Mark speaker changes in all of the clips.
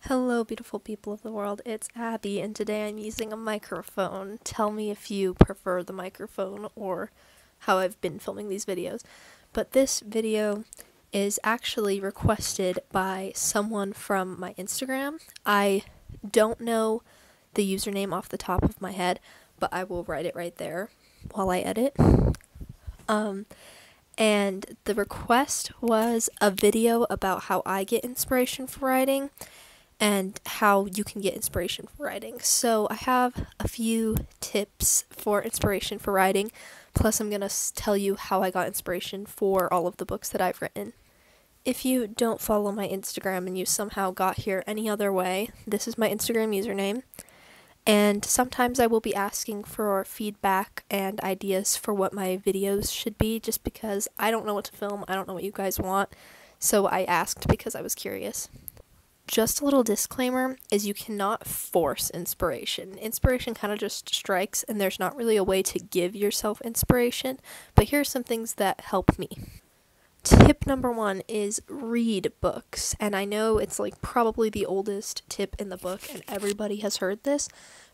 Speaker 1: Hello, beautiful people of the world. It's Abby, and today I'm using a microphone. Tell me if you prefer the microphone or how I've been filming these videos. But this video is actually requested by someone from my Instagram. I don't know the username off the top of my head, but I will write it right there while I edit. And the request was a video about how I get inspiration for writing and how you can get inspiration for writing. So I have a few tips for inspiration for writing, plus I'm going to tell you how I got inspiration for all of the books that I've written. If you don't follow my Instagram and you somehow got here any other way, this is my Instagram username. And sometimes I will be asking for feedback and ideas for what my videos should be, just because I don't know what to film, I don't know what you guys want, so I asked because I was curious. Just a little disclaimer is you cannot force inspiration. Inspiration kind of just strikes, and there's not really a way to give yourself inspiration, but here are some things that help me. Tip number 1 is read books, and I know it's like probably the oldest tip in the book and everybody has heard this,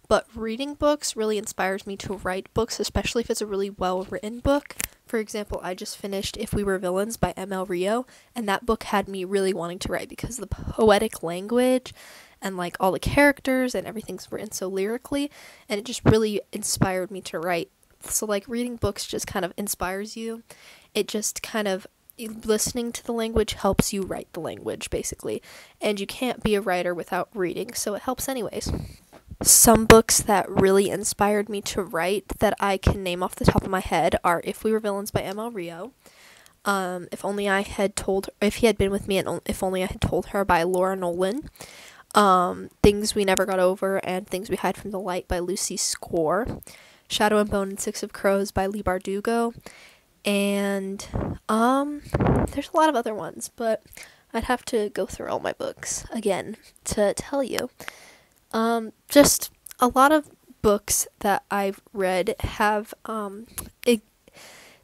Speaker 1: but reading books really inspires me to write books, especially if it's a really well written book. For example, I just finished If We Were Villains by M.L. Rio, and that book had me really wanting to write because the poetic language and like all the characters and everything's written so lyrically, and it just really inspired me to write. So like reading books just kind of inspires you. It just kind of listening to the language helps you write the language, basically. And you can't be a writer without reading, so it helps anyways. Some books that really inspired me to write that I can name off the top of my head are If We Were Villains by M.L. Rio, If He Had Been With Me, and If Only I Had Told Her by Laura Nolan, Things We Never Got Over and Things We Hide from the Light by Lucy Score, Shadow and Bone and Six of Crows by Leigh Bardugo, and there's a lot of other ones, but I'd have to go through all my books again to tell you. Just a lot of books that I've read have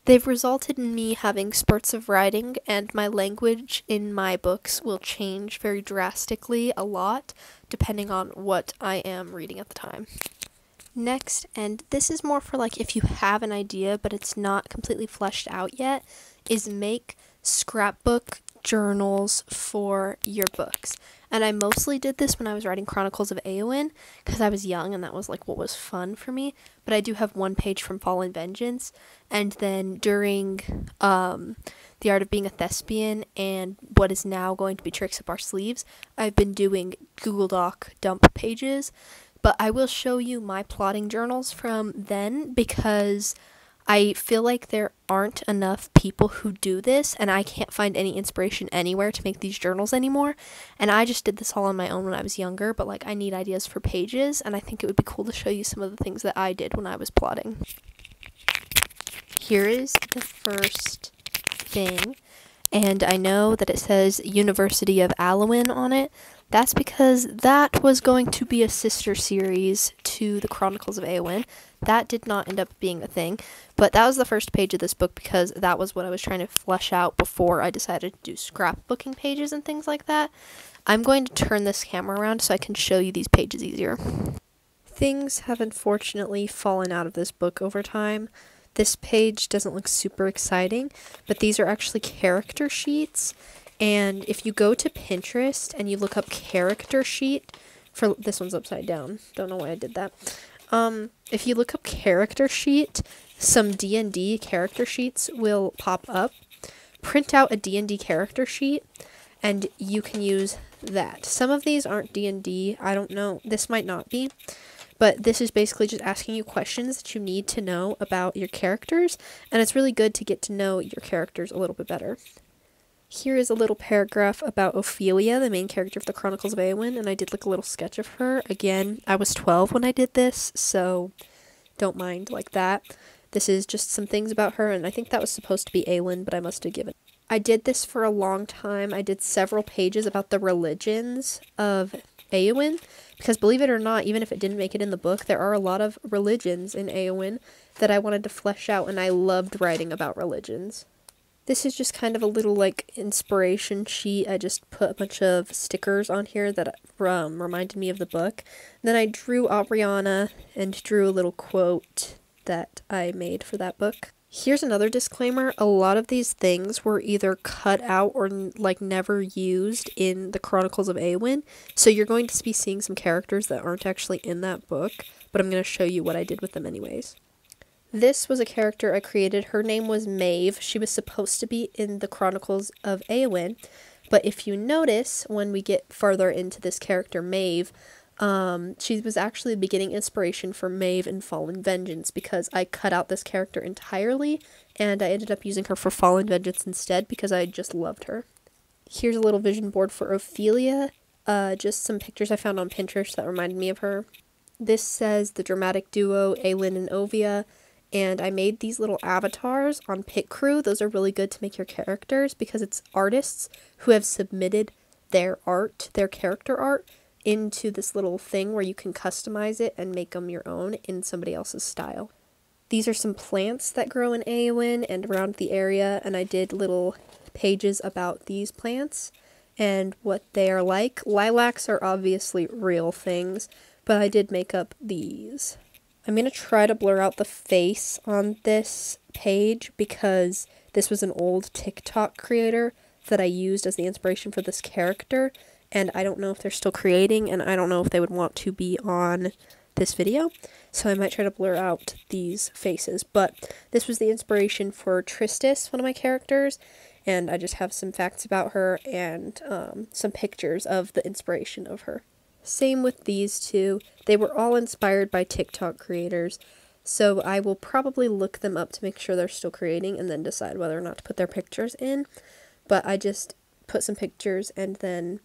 Speaker 1: they've resulted in me having spurts of writing, and my language in my books will change very drastically a lot depending on what I am reading at the time. Next, and this is more for like if you have an idea but it's not completely fleshed out yet, is make scrapbook journals for your books. And I mostly did this when I was writing Chronicles of Eowyn because I was young and that was like what was fun for me. But I do have one page from Fallen Vengeance, and then during The Art of Being a Thespian and what is now going to be Tricks Up Our Sleeves, I've been doing Google Doc dump pages. But I will show you my plotting journals from then because I feel like there aren't enough people who do this, and I can't find any inspiration anywhere to make these journals anymore. And I just did this all on my own when I was younger, but like I need ideas for pages, and I think it would be cool to show you some of the things that I did when I was plotting. Here is the first thing, and I know that it says University of Alwyn on it. That's because that was going to be a sister series to the Chronicles of Eowyn. That did not end up being a thing, but that was the first page of this book because that was what I was trying to flesh out before I decided to do scrapbooking pages and things like that. I'm going to turn this camera around so I can show you these pages easier. Things have unfortunately fallen out of this book over time. This page doesn't look super exciting, but these are actually character sheets. And if you go to Pinterest and you look up character sheet, for this one's upside down, don't know why I did that. If you look up character sheet, some D&D character sheets will pop up. Print out a D&D character sheet, and you can use that. Some of these aren't D&D, I don't know, this might not be, but this is basically just asking you questions that you need to know about your characters, and it's really good to get to know your characters a little bit better. Here is a little paragraph about Ophelia, the main character of the Chronicles of Eowyn, and I did like a little sketch of her. Again, I was 12 when I did this, so don't mind like that. This is just some things about her, and I think that was supposed to be Aelin, but I must have given. I did this for a long time. I did several pages about the religions of Eowyn, because believe it or not, even if it didn't make it in the book, there are a lot of religions in Eowyn that I wanted to flesh out, and I loved writing about religions. This is just kind of a little like inspiration sheet. I just put a bunch of stickers on here that reminded me of the book. And then I drew Aubriana and drew a little quote that I made for that book. Here's another disclaimer. A lot of these things were either cut out or like never used in the Chronicles of Éowyn. So you're going to be seeing some characters that aren't actually in that book, but I'm going to show you what I did with them anyways. This was a character I created. Her name was Maeve. She was supposed to be in the Chronicles of Éowyn, but if you notice, when we get further into this character, Maeve, she was actually the beginning inspiration for Maeve in Fallen Vengeance, because I cut out this character entirely, and I ended up using her for Fallen Vengeance instead because I just loved her. Here's a little vision board for Ophelia, just some pictures I found on Pinterest that reminded me of her. This says the dramatic duo Aelin and Ovia, and I made these little avatars on Pit Crew. Those are really good to make your characters because it's artists who have submitted their art, their character art, into this little thing where you can customize it and make them your own in somebody else's style. These are some plants that grow in Éowyn and around the area, and I did little pages about these plants and what they are like. Lilacs are obviously real things, but I did make up these. I'm going to try to blur out the face on this page because this was an old TikTok creator that I used as the inspiration for this character, and I don't know if they're still creating, and I don't know if they would want to be on this video, so I might try to blur out these faces. But this was the inspiration for Tristis, one of my characters, and I just have some facts about her and some pictures of the inspiration of her. Same with these two. They were all inspired by TikTok creators, so I will probably look them up to make sure they're still creating and then decide whether or not to put their pictures in. But I just put some pictures and then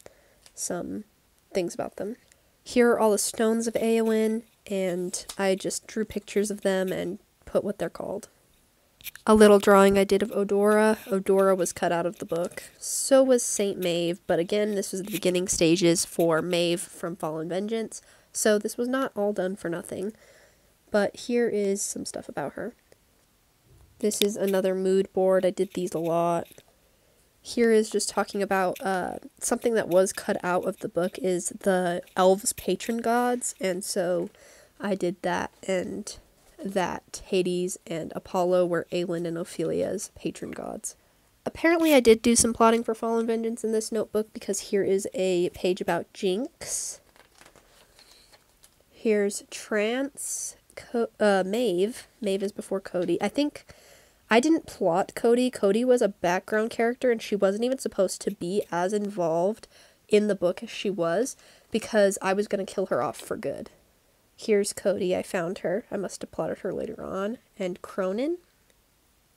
Speaker 1: some things about them. Here are all the stones of Éowyn, and I just drew pictures of them and put what they're called. A little drawing I did of Odora. Odora was cut out of the book. So was Saint Maeve, but again, this was the beginning stages for Maeve from Fallen Vengeance, so this was not all done for nothing. But here is some stuff about her. This is another mood board. I did these a lot. Here is just talking about something that was cut out of the book is the elves' patron gods, and so I did that, and that Hades and Apollo were Aelin and Ophelia's patron gods. Apparently I did do some plotting for Fallen Vengeance in this notebook because here is a page about Jinx. Here's Trance, Maeve. Maeve is before Cody. I think I didn't plot Cody. Cody was a background character and she wasn't even supposed to be as involved in the book as she was because I was going to kill her off for good. Here's Cody. I found her. I must have plotted her later on. And Cronin.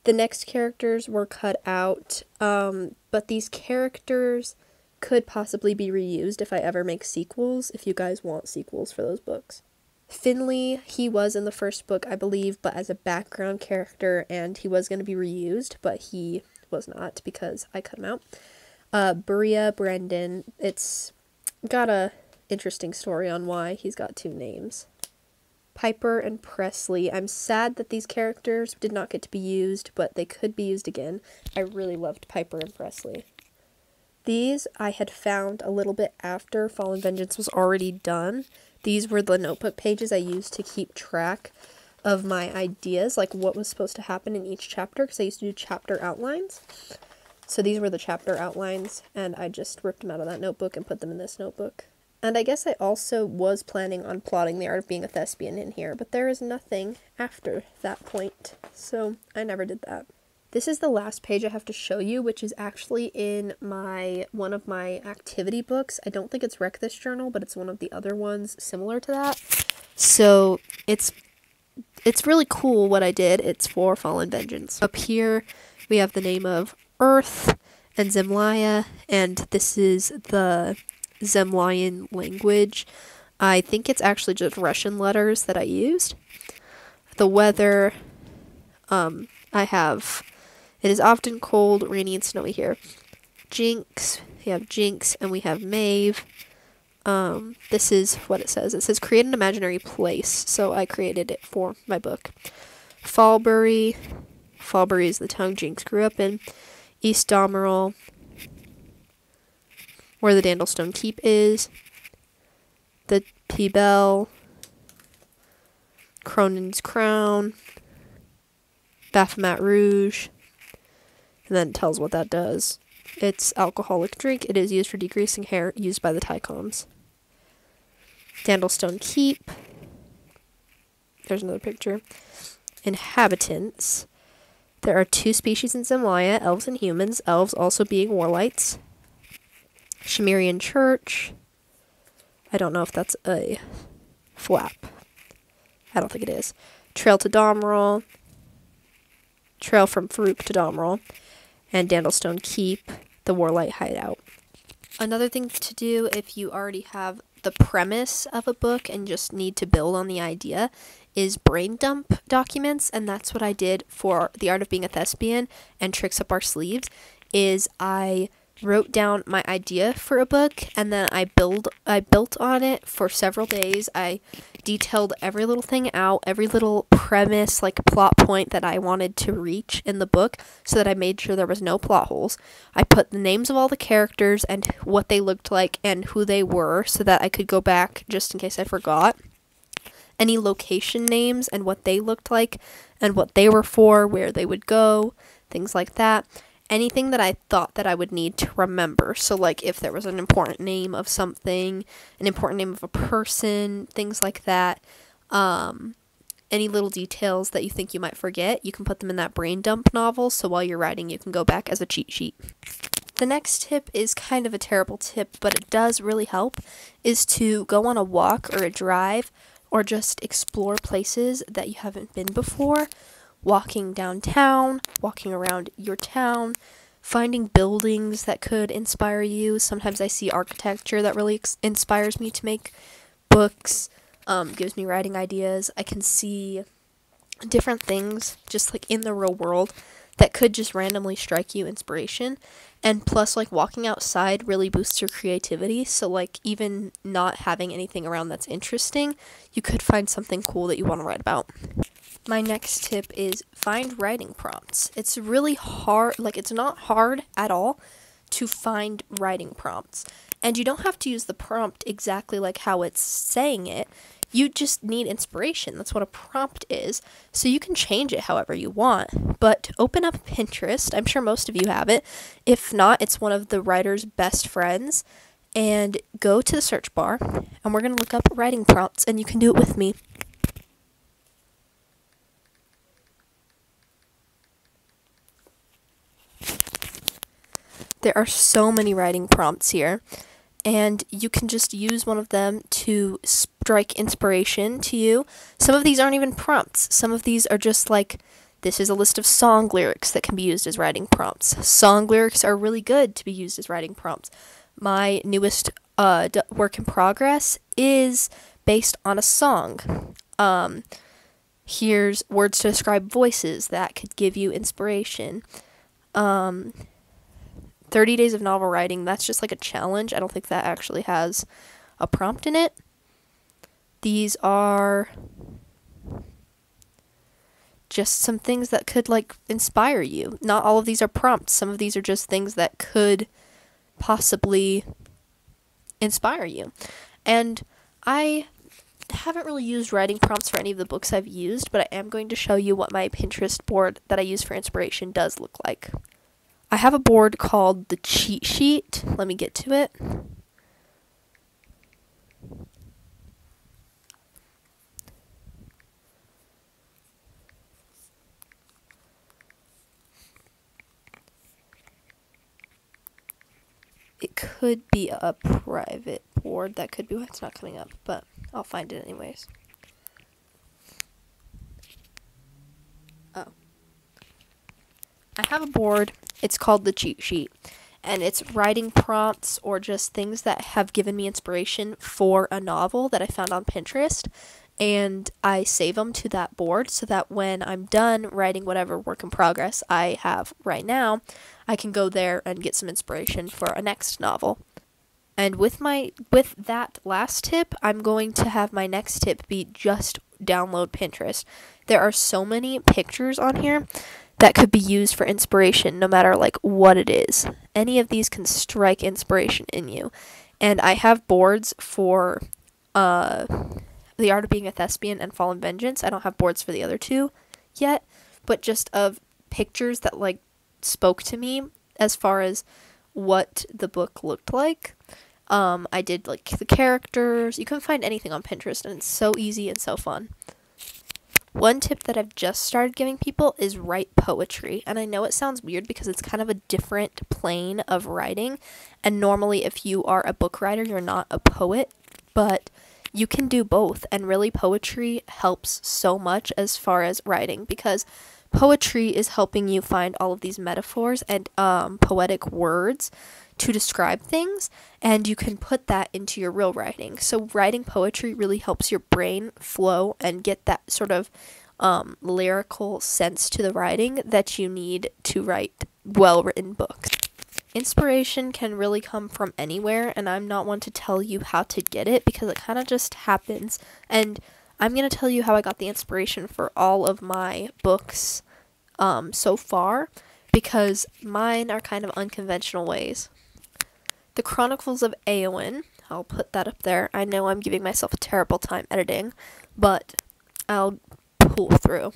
Speaker 1: The next characters were cut out, but these characters could possibly be reused if I ever make sequels, if you guys want sequels for those books. Finley, he was in the first book, I believe, but as a background character, and he was going to be reused, but he was not because I cut him out. Berea Brendan, it's got a interesting story on why he's got two names. Piper and Presley. I'm sad that these characters did not get to be used, but they could be used again. I really loved Piper and Presley. These I had found a little bit after Fallen Vengeance was already done. These were the notebook pages I used to keep track of my ideas, like what was supposed to happen in each chapter, because I used to do chapter outlines. So these were the chapter outlines, and I just ripped them out of that notebook and put them in this notebook. And I guess I also was planning on plotting the art of being a thespian in here, but there is nothing after that point, so I never did that. This is the last page I have to show you, which is actually in one of my activity books. I don't think it's Wreck This Journal, but it's one of the other ones similar to that. So it's really cool what I did. It's for Fallen Vengeance. Up here we have the name of Earth and Zemlya, and this is the Zemlyan language. I think it's actually just Russian letters that I used. The weather, it is often cold, rainy, and snowy here. Jinx, we have Jinx, and we have Maeve. This is what it says. It says, create an imaginary place, so I created it for my book. Fallbury is the town Jinx grew up in. East Damerel, where the Dandlestone Keep is, the P-Bell, Cronin's Crown, Baphomet Rouge, and then it tells what that does. It's alcoholic drink. It is used for degreasing hair, used by the Tycoms. Dandlestone Keep. There's another picture. Inhabitants. There are 2 species in Zemlya, elves and humans, elves also being warlights. Shemirian Church. I don't know if that's a flap. I don't think it is. Trail to Damerel. Trail from Farouk to Damerel. And Dandlestone Keep, the Warlight Hideout. Another thing to do if you already have the premise of a book and just need to build on the idea is brain dump documents, and that's what I did for The Art of Being a Thespian and Tricks Up Our Sleeves, is I wrote down my idea for a book, and then I built on it for several days. I detailed every little thing out, every little premise, like plot point that I wanted to reach in the book, so that I made sure there was no plot holes. I put the names of all the characters and what they looked like and who they were, so that I could go back just in case I forgot. Any location names and what they looked like and what they were for, where they would go, things like that. Anything that I thought that I would need to remember. So, like, if there was an important name of something, an important name of a person, things like that. Any little details that you think you might forget, you can put them in that brain dump novel, so while you're writing, you can go back as a cheat sheet. The next tip is kind of a terrible tip, but it does really help, is to go on a walk or a drive, or just explore places that you haven't been before. Walking downtown, walking around your town, finding buildings that could inspire you. Sometimes I see architecture that really inspires me to make books, gives me writing ideas. I can see different things just like in the real world that could just randomly strike you inspiration. And plus, like, walking outside really boosts your creativity. So, like, even not having anything around that's interesting, you could find something cool that you want to write about. My next tip is find writing prompts. It's really hard, like, it's not hard at all to find writing prompts. And you don't have to use the prompt exactly like how it's saying it. You just need inspiration. That's what a prompt is. So you can change it however you want. But open up Pinterest. I'm sure most of you have it. If not, it's one of the writer's best friends. And go to the search bar. And we're going to look up writing prompts. And you can do it with me. There are so many writing prompts here, and you can just use one of them to strike inspiration to you. Some of these aren't even prompts. Some of these are just like, this is a list of song lyrics that can be used as writing prompts. Song lyrics are really good to be used as writing prompts. My newest work in progress is based on a song. Here's words to describe voices that could give you inspiration. 30 days of novel writing, that's just like a challenge. I don't think that actually has a prompt in it. These are just some things that could, like, inspire you. Not all of these are prompts. Some of these are just things that could possibly inspire you. And I haven't really used writing prompts for any of the books I've used, but I am going to show you what my Pinterest board that I use for inspiration does look like. I have a board called the cheat sheet. Let me get to it. It could be a private board. That could be why it's not coming up, but I'll find it anyways. Oh. I have a board. It's called the cheat sheet, and it's writing prompts or just things that have given me inspiration for a novel that I found on Pinterest, and I save them to that board so that when I'm done writing whatever work in progress I have right now, I can go there and get some inspiration for a next novel. And with that last tip, I'm going to have my next tip be just download Pinterest. There are so many pictures on here that could be used for inspiration, no matter like what it is. Any of these can strike inspiration in you. And I have boards for The Art of Being a Thespian and Fallen Vengeance. I don't have boards for the other two yet, but just of pictures that like spoke to me as far as what the book looked like. I did like the characters. You can find anything on Pinterest, and it's so easy and so fun. One tip that I've just started giving people is write poetry. And I know it sounds weird because it's kind of a different plane of writing. And normally if you are a book writer, you're not a poet. But you can do both. And really poetry helps so much as far as writing. Because poetry is helping you find all of these metaphors and poetic words to describe things, and you can put that into your real writing. So writing poetry really helps your brain flow and get that sort of lyrical sense to the writing that you need to write well-written books. Inspiration can really come from anywhere, and I'm not one to tell you how to get it because it kind of just happens. And I'm going to tell you how I got the inspiration for all of my books so far, because mine are kind of unconventional ways. The Chronicles of Éowyn, I'll put that up there. I know I'm giving myself a terrible time editing, but I'll pull through.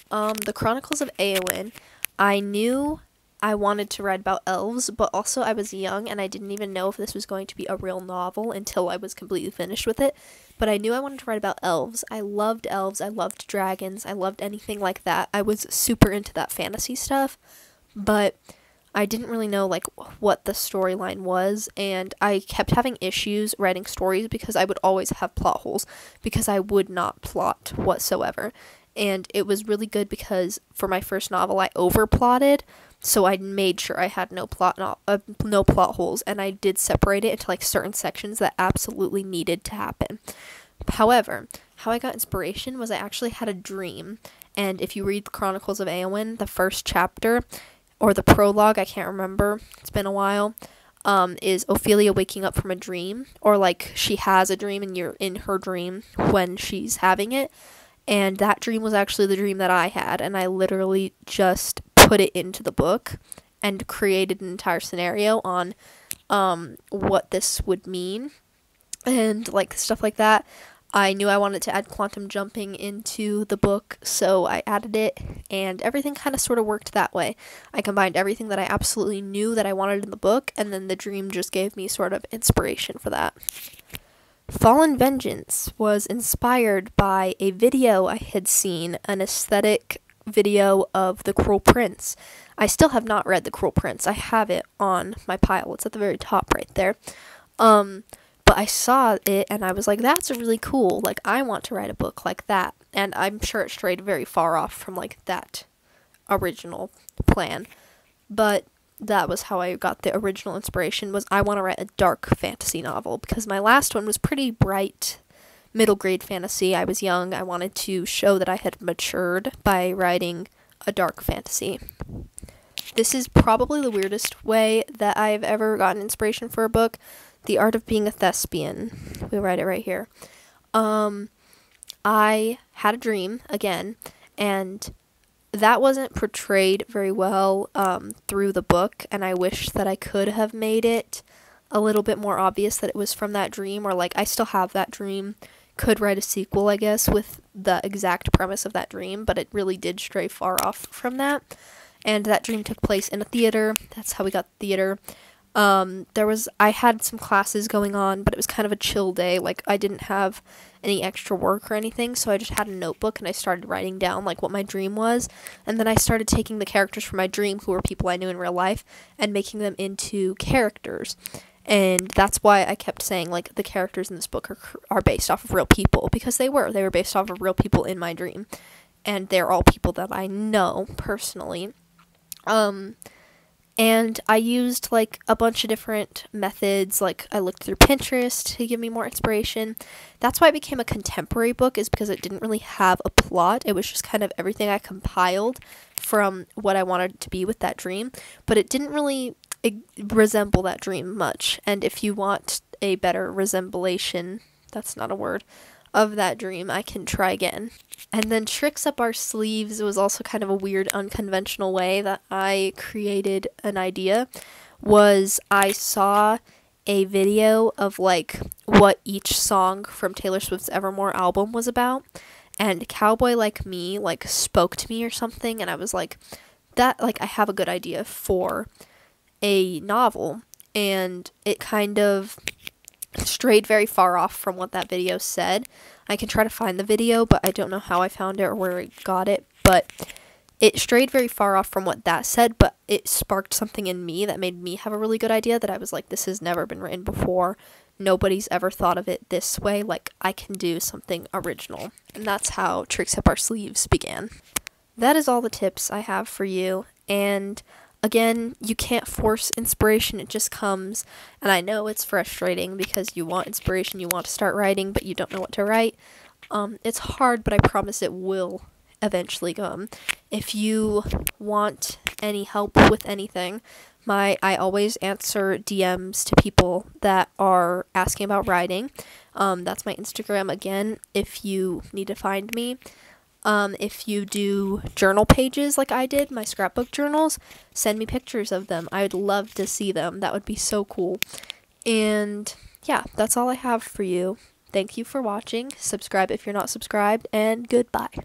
Speaker 1: The Chronicles of Éowyn, I knew I wanted to write about elves, but also I was young and I didn't even know if this was going to be a real novel until I was completely finished with it. But I knew I wanted to write about elves. I loved elves, I loved dragons, I loved anything like that. I was super into that fantasy stuff, but I didn't really know like what the storyline was, and I kept having issues writing stories because I would always have plot holes because I would not plot whatsoever. And it was really good because for my first novel I overplotted, so I made sure I had no plot holes, and I did separate it into like certain sections that absolutely needed to happen. However, how I got inspiration was I actually had a dream, and if you read the Chronicles of Éowyn, the first chapter, or the prologue, I can't remember, it's been a while, is Ophelia waking up from a dream, or like she has a dream and you're in her dream when she's having it, and that dream was actually the dream that I had, and I literally just put it into the book and created an entire scenario on what this would mean, and like stuff like that. I knew I wanted to add quantum jumping into the book, so I added it, and everything kind of sort of worked that way. I combined everything that I absolutely knew that I wanted in the book, and then the dream just gave me sort of inspiration for that. Fallen Vengeance was inspired by a video I had seen, an aesthetic video of The Cruel Prince. I still have not read The Cruel Prince. I have it on my pile. It's at the very top right there. But I saw it and I was like, that's really cool. Like, I want to write a book like that. And I'm sure it strayed very far off from, like, that original plan. But that was how I got the original inspiration, was I want to write a dark fantasy novel. Because my last one was pretty bright, middle grade fantasy. I was young. I wanted to show that I had matured by writing a dark fantasy. This is probably the weirdest way that I've ever gotten inspiration for a book. The Art of Being a Thespian. We write it right here. I had a dream, again, and that wasn't portrayed very well through the book, and I wish that I could have made it a little bit more obvious that it was from that dream, or like, I still have that dream. Could write a sequel, I guess, with the exact premise of that dream, but it really did stray far off from that. And that dream took place in a theater. That's how we got the theater. I had some classes going on, but it was kind of a chill day. Like, I didn't have any extra work or anything, so I just had a notebook and I started writing down, like, what my dream was. And then I started taking the characters from my dream, who were people I knew in real life, and making them into characters. And that's why I kept saying, like, the characters in this book are based off of real people, because they were based off of real people in my dream. And they're all people that I know personally. And I used, like, a bunch of different methods. Like, I looked through Pinterest to give me more inspiration. That's why it became a contemporary book, is because it didn't really have a plot. It was just kind of everything I compiled from what I wanted to be with that dream. But it didn't really resemble that dream much. And if you want a better resemblation, that's not a word, of that dream, I can try again. And then tricks up our sleeves was also kind of a weird, unconventional way that I created an idea. Was I saw a video of like what each song from Taylor Swift's Evermore album was about, and Cowboy Like Me like spoke to me or something, and I was like, that, like, I have a good idea for a novel. And it kind of strayed very far off from what that video said. I can try to find the video, but I don't know how I found it or where I got it, but it strayed very far off from what that said, but it sparked something in me that made me have a really good idea that I was like, this has never been written before. Nobody's ever thought of it this way. Like, I can do something original. And that's how Tricks Up Our Sleeves began. That is all the tips I have for you. And again, you can't force inspiration. It just comes. And I know it's frustrating because you want inspiration, you want to start writing, but you don't know what to write. It's hard, but I promise it will eventually come. If you want any help with anything, I always answer DMs to people that are asking about writing. That's my Instagram again, if you need to find me. If you do journal pages like I did, my scrapbook journals, send me pictures of them. I would love to see them. That would be so cool. And yeah, that's all I have for you. Thank you for watching. Subscribe if you're not subscribed, and goodbye.